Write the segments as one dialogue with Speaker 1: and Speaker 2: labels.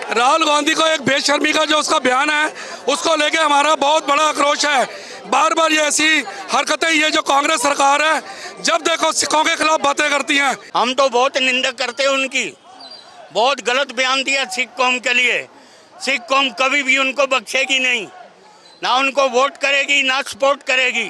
Speaker 1: राहुल गांधी को एक बेशर्मी का जो उसका बयान है उसको लेके हमारा बहुत बड़ा आक्रोश है। बार बार ये ऐसी हरकतें ये जो कांग्रेस सरकार है जब देखो सिखों के खिलाफ बातें करती हैं।
Speaker 2: हम तो बहुत निंदा करते हैं उनकी। बहुत गलत बयान दिया सिख कौम के लिए। सिख कौम कभी भी उनको बख्शेगी नहीं, ना उनको वोट करेगी ना सपोर्ट करेगी।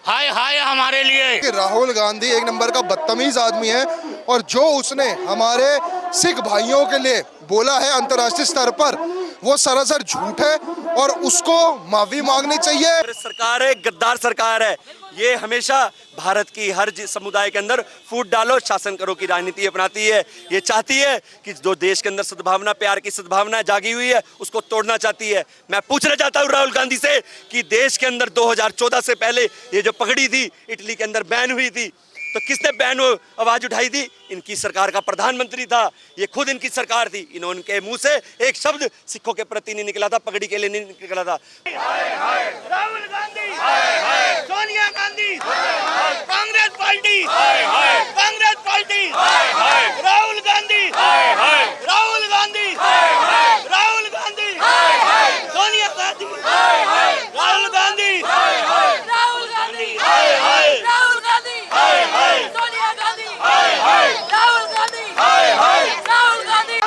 Speaker 2: हाय हाय हमारे लिए।
Speaker 3: राहुल गांधी एक नंबर का बदतमीज आदमी है और जो उसने हमारे सिख भाइयों के लिए बोला है अंतर्राष्ट्रीय स्तर पर वो सरासर झूठ है और उसको माफी मांगनी चाहिए।
Speaker 4: सरकार है, गद्दार सरकार है। ये हमेशा भारत की हर समुदाय के अंदर फूट डालो शासन करो की राजनीति अपनाती है। ये चाहती है कि जो देश के अंदर सद्भावना, प्यार की सद्भावना जागी हुई है उसको तोड़ना चाहती है। मैं पूछना चाहता हूँ राहुल गांधी से कि देश के अंदर 2014 से पहले ये जो पगड़ी थी इटली के अंदर बैन हुई थी, तो किसने बैन आवाज उठाई थी? इनकी सरकार का प्रधानमंत्री था, ये खुद इनकी सरकार थी। इनके मुंह से एक शब्द सिखों के प्रति नहीं निकला था, पगड़ी के लिए नहीं निकला था।
Speaker 2: Rahul Gandhi, Sonia Gandhi, Congress party, Congress party, Rahul Gandhi, Rahul Gandhi, Rahul Gandhi, Sonia Gandhi, Rahul Gandhi, Rahul Gandhi, Rahul Gandhi, Sonia Gandhi, Rahul Gandhi, Rahul Gandhi.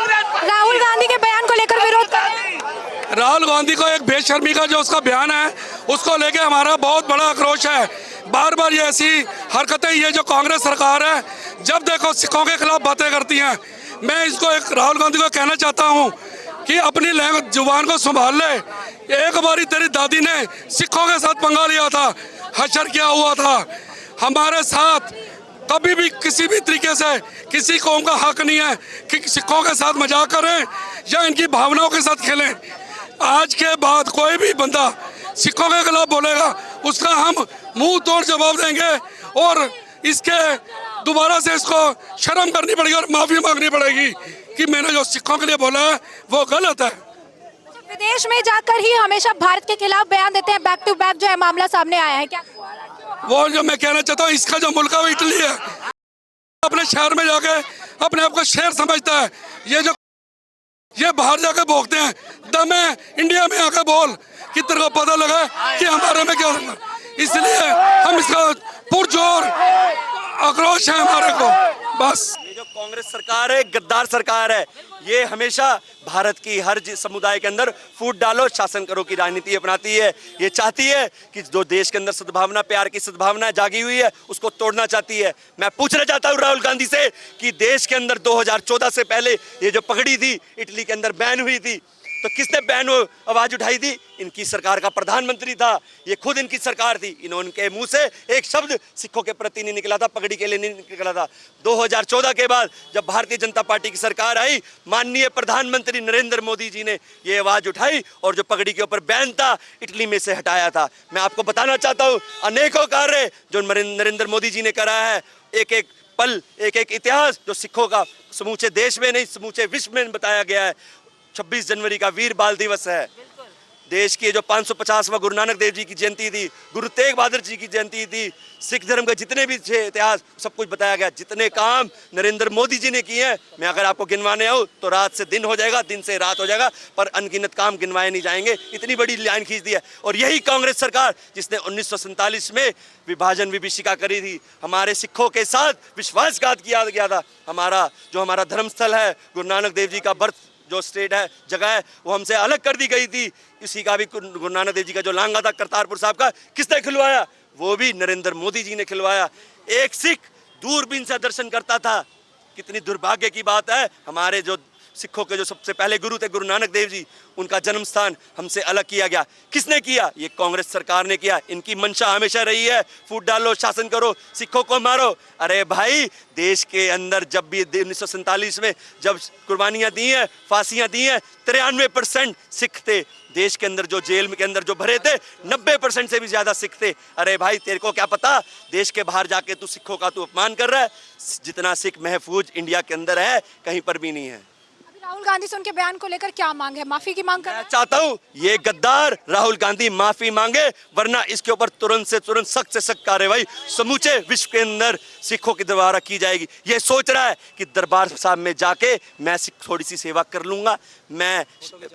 Speaker 5: राहुल गांधी के बयान को लेकर विरोध कर रहे हैं।
Speaker 1: राहुल गांधी को एक बेशर्मी का जो उसका बयान है उसको लेके हमारा बहुत बड़ा आक्रोश है। बार बार ये ऐसी हरकतें ये जो कांग्रेस सरकार है जब देखो सिखों के खिलाफ बातें करती हैं। मैं इसको एक राहुल गांधी को कहना चाहता हूँ कि अपनी जुबान को संभाल ले। एक बारी तेरी दादी ने सिखों के साथ पंगा लिया था, हशर किया हुआ था। हमारे साथ कभी भी किसी भी तरीके से किसी कौम का हक नहीं है कि सिखों के साथ मजाक करें या इनकी भावनाओं के साथ खेलें। आज के बाद कोई भी बंदा सिखों के खिलाफ बोलेगा उसका हम मुंह तोड़ जवाब देंगे और इसके दोबारा से इसको शर्म करनी पड़ेगी और माफी मांगनी पड़ेगी कि मैंने जो सिखों के लिए बोला है वो गलत है।
Speaker 5: विदेश में जाकर ही हमेशा भारत के खिलाफ बयान देते हैं, बैक टू बैक जो है मामला सामने आया है क्या?
Speaker 1: वो जो मैं कहना चाहता हूँ इसका जो मुल्क है वो इटली है। अपने शहर में जाके अपने आप को शेर समझता है। ये बाहर जाके भोगते हैं। दम है इंडिया में आके बोल कि तेरे को पता लगा कि हमारे में क्या होगा। इसलिए हम इसका पुरजोर आक्रोश है हमारे को। बस
Speaker 4: ये जो कांग्रेस सरकार है, गद्दार सरकार है। ये हमेशा भारत की हर समुदाय के अंदर फूट डालो शासन करो की राजनीति अपनाती है। ये चाहती है कि जो देश के अंदर सद्भावना, प्यार की सद्भावना जागी हुई है उसको तोड़ना चाहती है। मैं पूछना चाहता हूँ राहुल गांधी से कि देश के अंदर 2014 से पहले ये जो पगड़ी थी इटली के अंदर बैन हुई थी, तो किसने बैन आवाज उठाई थी? इनकी सरकार का प्रधानमंत्री था, ये खुद इनकी सरकार थी। इनके मुंह से एक शब्द सिखों के प्रति नहीं निकला था, पगड़ी के लिए नहीं निकला था। 2014 के बाद जब भारतीय जनता पार्टी की सरकार आई, माननीय प्रधानमंत्री नरेंद्र मोदी जी ने ये आवाज उठाई और जो पगड़ी के ऊपर बैन था इटली में से हटाया था। मैं आपको बताना चाहता हूँ अनेकों कार्य जो नरेंद्र मोदी जी ने करा है, एक एक पल, एक एक इतिहास जो सिखों का समूचे देश में नहीं समूचे विश्व में बताया गया है। 26 जनवरी का वीर बाल दिवस है। देश की जो 550वां गुरु नानक देव जी की जयंती थी, गुरु तेग बहादुर जी की जयंती थी, सिख धर्म के जितने भी थे इतिहास सब कुछ बताया गया। जितने काम नरेंद्र मोदी जी ने किए हैं, मैं अगर आपको गिनवाने आऊँ तो रात से दिन हो जाएगा, दिन से रात हो जाएगा, पर अनगिनत काम गिनवाए नहीं जाएंगे। इतनी बड़ी लाइन खींच दी है। और यही कांग्रेस सरकार जिसने 1947 में विभाजन विभीषिका करी थी, हमारे सिखों के साथ विश्वासघात किया गया था। हमारा धर्म स्थल है, गुरु नानक देव जी का बर्थ जो स्टेट है, जगह है, वो हमसे अलग कर दी गई थी। इसी का भी गुरु नानक देव जी का जो लांगा था करतारपुर साहब का, किसने खिलवाया? वो भी नरेंद्र मोदी जी ने खिलवाया। एक सिख दूरबीन से दर्शन करता था। कितनी दुर्भाग्य की बात है, हमारे जो सिखों के जो सबसे पहले गुरु थे गुरु नानक देव जी, उनका जन्म स्थान हमसे अलग किया गया। किसने किया? ये कांग्रेस सरकार ने किया। इनकी मंशा हमेशा रही है फूट डालो, शासन करो, सिखों को मारो। अरे भाई, देश के अंदर जब भी 1947 में जब कुर्बानियां दी हैं, फांसियां दी हैं, 93% सिख थे। देश के अंदर जो जेल के अंदर जो भरे थे 90% से भी ज्यादा सिख थे। अरे भाई, तेरे को क्या पता, देश के बाहर जाके तू सिखों का तू अपमान कर रहा है। जितना सिख महफूज इंडिया के अंदर है कहीं पर भी नहीं है।
Speaker 5: राहुल गांधी से उनके बयान को लेकर क्या मांग है? माफी की मांग कर रहे
Speaker 4: मैं
Speaker 5: हैं?
Speaker 4: चाहता हूं ये गद्दार राहुल गांधी माफी मांगे, वरना इसके ऊपर तुरंत से तुरंत सख्त से सख्त कार्रवाई समूचे विश्व के अंदर सिखों के द्वारा की जाएगी। ये सोच रहा है कि दरबार साहब में जाके मैं थोड़ी सी सेवा कर लूंगा, मैं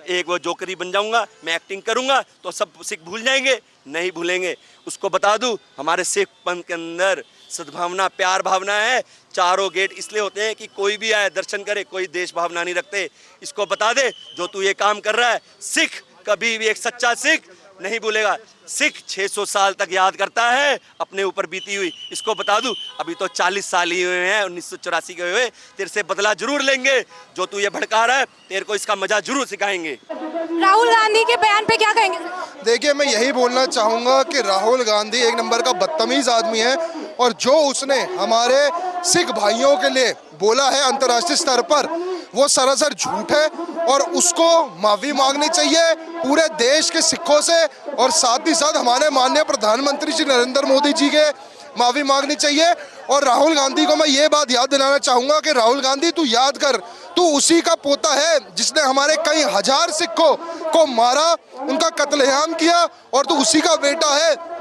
Speaker 4: एक वो जोकरी बन जाऊंगा, मैं एक्टिंग करूंगा तो सब सिख भूल जाएंगे। नहीं भूलेंगे। उसको बता दूं हमारे सिख पंथ के अंदर सद्भावना प्यार भावना है। चारों गेट इसलिए होते हैं कि कोई भी आए दर्शन करे, कोई देश भावना नहीं रखते। इसको बता दे जो तू ये काम कर रहा है, सिख कभी भी एक सच्चा सिख नहीं भूलेगा। सिख 600 साल तक याद करता है अपने ऊपर बीती हुई। इसको बता दूं अभी तो 40 साल ही हुए हैं 1984 के हुए। तेरे से बदला जरूर लेंगे। जो तू ये भड़का रहा है तेरे को इसका मजा जरूर सिखाएंगे।
Speaker 5: राहुल गांधी के बयान पे क्या कहेंगे?
Speaker 3: देखिए, मैं यही बोलना चाहूँगा कि राहुल गांधी एक नंबर का बदतमीज आदमी है, और जो उसने हमारे सिख भाइयों के लिए बोला है अंतर्राष्ट्रीय स्तर पर, वो सरासर झूठ है। और उसको माफ़ी मांगनी चाहिए पूरे देश के सिखों से, और साथ ही साथ हमारे माननीय प्रधानमंत्री श्री नरेंद्र मोदी जी के माफ़ी मांगनी चाहिए। और राहुल गांधी को मैं ये बात याद दिलाना चाहूँगा कि राहुल गांधी, तू याद कर, तू उसी का पोता है जिसने हमारे कई हजार सिखों को मारा, उनका कत्लेआम किया, और तू उसी का बेटा है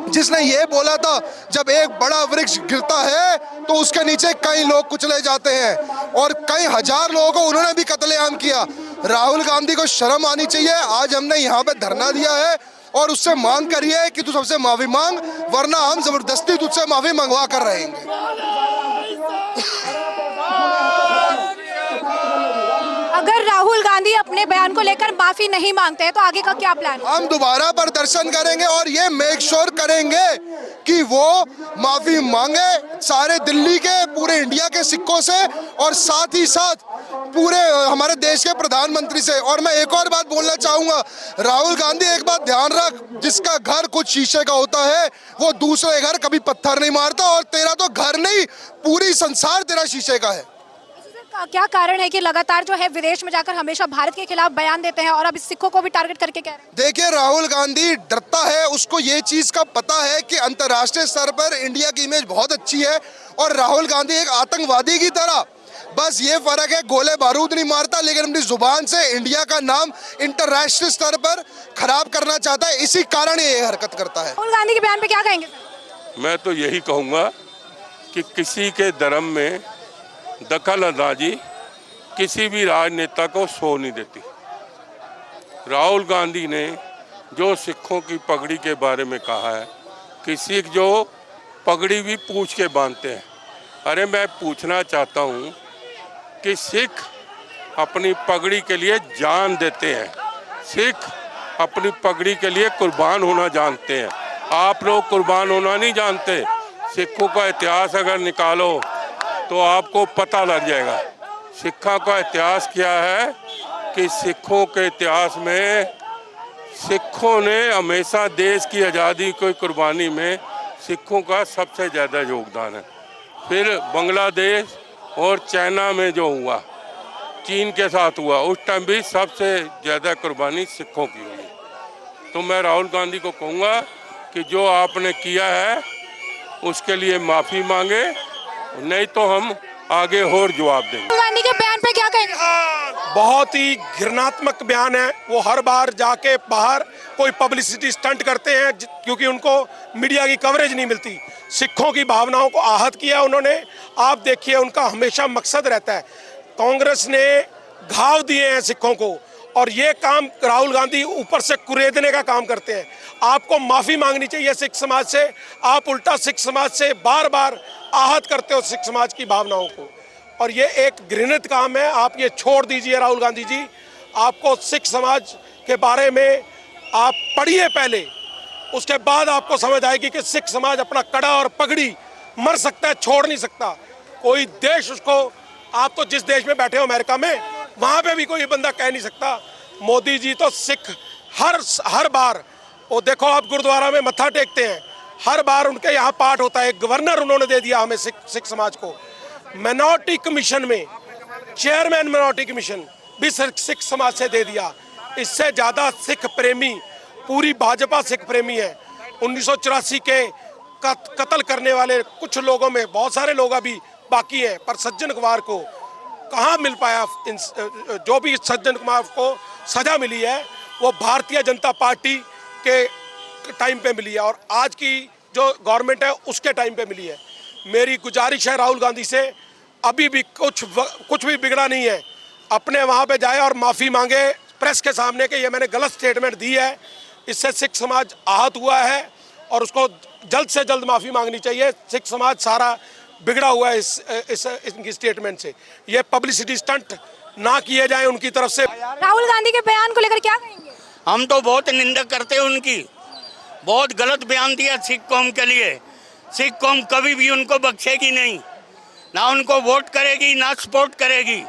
Speaker 3: जिसने ये बोला था जब एक बड़ा वृक्ष गिरता है तो उसके नीचे कई लोग कुचले जाते हैं, और कई हजार लोगों को उन्होंने भी कत्लेआम किया। राहुल गांधी को शर्म आनी चाहिए। आज हमने यहाँ पे धरना दिया है और उससे मांग करी है कि तू सबसे माफी मांग, वरना हम जबरदस्ती तुझसे माफी मंगवा कर रहेंगे।
Speaker 5: अगर राहुल गांधी अपने बयान को लेकर माफी नहीं मांगते हैं तो आगे का क्या प्लान है?
Speaker 3: हम दोबारा प्रदर्शन करेंगे और ये मेक श्योर करेंगे कि वो माफी मांगे सारे दिल्ली के, पूरे इंडिया के सिखों से, और साथ ही साथ पूरे हमारे देश के प्रधानमंत्री से। और मैं एक और बात बोलना चाहूंगा, राहुल गांधी एक बात ध्यान रख, जिसका घर कुछ शीशे का होता है वो दूसरे घर कभी पत्थर नहीं मारता, और तेरा तो घर नहीं पूरी संसार तेरा शीशे का है।
Speaker 5: क्या कारण है कि लगातार जो है विदेश में जाकर हमेशा भारत के खिलाफ बयान देते हैं और अब सिखों को भी टारगेट करके कह रहे हैं?
Speaker 3: देखिए, राहुल गांधी डरता है, उसको ये चीज का पता है कि अंतर्राष्ट्रीय स्तर पर इंडिया की इमेज बहुत अच्छी है, और राहुल गांधी एक आतंकवादी की तरह, बस ये फर्क है गोले बारूद नहीं मारता, लेकिन अपनी जुबान से इंडिया का नाम इंटरनेशनल स्तर पर खराब करना चाहता है। इसी कारण ये हरकत करता है।
Speaker 5: राहुल गांधी के बयान पे क्या कहेंगे?
Speaker 6: मैं तो यही कहूँगा कि किसी के धर्म में दखल अंदाजी किसी भी राजनेता को सो नहीं देती। राहुल गांधी ने जो सिखों की पगड़ी के बारे में कहा है कि सिख जो पगड़ी भी पूंछ के बांधते हैं, अरे मैं पूछना चाहता हूँ कि सिख अपनी पगड़ी के लिए जान देते हैं, सिख अपनी पगड़ी के लिए कुर्बान होना जानते हैं। आप लोग कुर्बान होना नहीं जानते। सिखों का इतिहास अगर निकालो तो आपको पता लग जाएगा। सिखों का इतिहास क्या है कि सिखों के इतिहास में सिखों ने हमेशा देश की आज़ादी की कुर्बानी में सिखों का सबसे ज़्यादा योगदान है। फिर बांग्लादेश और चाइना में जो हुआ, चीन के साथ हुआ, उस टाइम भी सबसे ज़्यादा कुर्बानी सिखों की हुई। तो मैं राहुल गांधी को कहूँगा कि जो आपने किया है उसके लिए माफ़ी मांगे, नहीं तो हम आगे और जवाब देंगे।
Speaker 5: राहुल गांधी के बयान पे क्या कहेंगे?
Speaker 7: बहुत ही घृणात्मक बयान है। वो हर बार जाके बाहर कोई पब्लिसिटी स्टंट करते हैं क्योंकि उनको मीडिया की कवरेज नहीं मिलती। सिखों की भावनाओं को आहत किया उन्होंने। आप देखिए, उनका हमेशा मकसद रहता है, कांग्रेस ने घाव दिए हैं सिखों को, और ये काम राहुल गांधी ऊपर से कुरेदने का काम करते हैं। आपको माफ़ी मांगनी चाहिए सिख समाज से। आप उल्टा सिख समाज से बार बार आहत करते हो सिख समाज की भावनाओं को, और ये एक घृणित काम है। आप ये छोड़ दीजिए राहुल गांधी जी। आपको सिख समाज के बारे में आप पढ़िए पहले, उसके बाद आपको समझ आएगी कि सिख समाज अपना कड़ा और पगड़ी मर सकता है, छोड़ नहीं सकता कोई देश उसको। आप तो जिस देश में बैठे हो अमेरिका में, वहाँ पे भी कोई बंदा कह नहीं सकता। मोदी जी तो सिख हर बार, वो देखो आप गुरुद्वारा में मत्था टेकते हैं, हर बार उनके यहाँ पाठ होता है। गवर्नर उन्होंने दे दिया हमें सिख समाज को। मिनॉरिटी कमीशन में चेयरमैन मिनॉरिटी कमीशन भी सिख समाज से दे दिया। इससे ज़्यादा सिख प्रेमी पूरी भाजपा सिख प्रेमी है। 1984 के कत्ल करने वाले कुछ लोगों में बहुत सारे लोग अभी बाकी हैं, पर सज्जन कुमार को कहाँ मिल पाया जो भी सज्जन कुमार को सजा मिली है वो भारतीय जनता पार्टी के टाइम पे मिली है और आज की जो गवर्नमेंट है उसके टाइम पे मिली है। मेरी गुजारिश है राहुल गांधी से, अभी भी कुछ भी बिगड़ा नहीं है, अपने वहाँ पे जाए और माफ़ी मांगे प्रेस के सामने कि ये मैंने गलत स्टेटमेंट दी है, इससे सिख समाज आहत हुआ है और उसको जल्द से जल्द माफ़ी मांगनी चाहिए। सिख समाज सारा बिगड़ा हुआ है इनकी स्टेटमेंट से। ये पब्लिसिटी स्टंट ना किए जाए उनकी तरफ से।
Speaker 5: राहुल गांधी के बयान को लेकर क्या कहेंगे?
Speaker 2: हम तो बहुत निंदा करते हैं उनकी, बहुत गलत बयान दिया सिख कौम के लिए। सिख कौम कभी भी उनको बख्शेगी नहीं, ना उनको वोट करेगी ना सपोर्ट करेगी।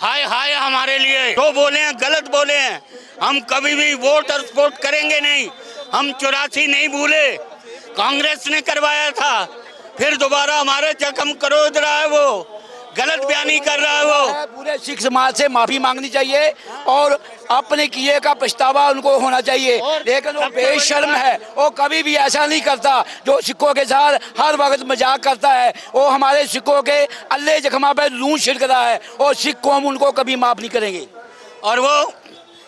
Speaker 2: हाय हाय हमारे लिए जो बोले हैं गलत बोले हैं, हम कभी भी वोट और सपोर्ट करेंगे नहीं। हम 84 नहीं भूले, कांग्रेस ने करवाया था, फिर दोबारा हमारे जख्म करोड़ रहा है, वो गलत बयानी कर रहा है वो।
Speaker 8: पूरे सिख समाज से माफी मांगनी चाहिए और अपने किए का पछतावा उनको होना चाहिए। लेकिन वो बेशर्म है, वो कभी भी ऐसा नहीं करता जो सिखों के साथ हर वक्त मजाक करता है। वो हमारे सिखों के अल्ले जख्मा पे लूं छिड़क रहा है और सिख कौम उनको कभी माफ नहीं करेंगे।
Speaker 2: और वो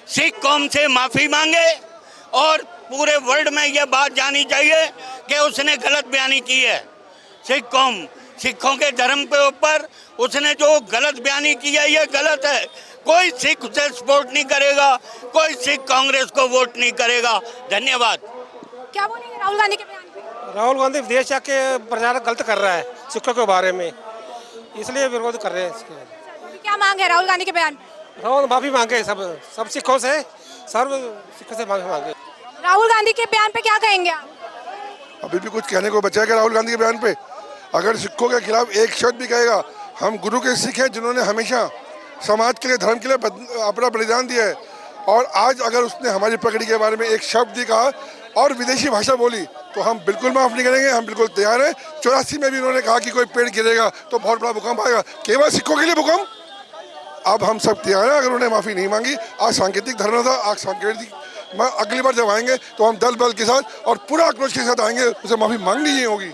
Speaker 2: सिख कौम से माफी मांगे और पूरे वर्ल्ड में ये बात जानी चाहिए कि उसने गलत बयानी की है। सिख कौम, सिखों के धर्म के ऊपर उसने जो गलत बयानी की है ये गलत है। कोई सिख उसे सपोर्ट नहीं करेगा, कोई सिख कांग्रेस को वोट नहीं करेगा। धन्यवाद।
Speaker 5: क्या बोलेंगे राहुल गांधी के बयान पे?
Speaker 9: राहुल गांधी विदेश जाके प्रचार गलत कर रहा है सिखों के बारे में, इसलिए विरोध कर रहे हैं इसके।
Speaker 5: अभी क्या मांग है राहुल गांधी के बयान पे?
Speaker 9: राहुल माफी मांगे सब सिखों से, सर्व सिखों से माफी मांगे।
Speaker 5: राहुल गांधी के बयान पे क्या कहेंगे आप?
Speaker 3: अभी भी कुछ कहने को बचा है क्या राहुल गांधी के बयान पे? अगर सिखों के खिलाफ एक शब्द भी कहेगा, हम गुरु के सिख हैं जिन्होंने हमेशा समाज के लिए, धर्म के लिए अपना बलिदान दिया है, और आज अगर उसने हमारी पगड़ी के बारे में एक शब्द ही कहा और विदेशी भाषा बोली तो हम बिल्कुल माफ़ नहीं करेंगे। हम बिल्कुल तैयार हैं। 84 में भी उन्होंने कहा कि कोई पेड़ गिरेगा तो बहुत बड़ा भूकंप आएगा, केवल सिखों के लिए भूकंप। अब हम सब तैयार हैं। अगर उन्होंने माफ़ी नहीं मांगी, आज सांकेतिक धरना था, आज सांकेतिक, अगली बार जब आएंगे तो हम दल बल के साथ और पूरा आक्रोश के साथ आएंगे, उसे माफ़ी मांगनी ही होगी।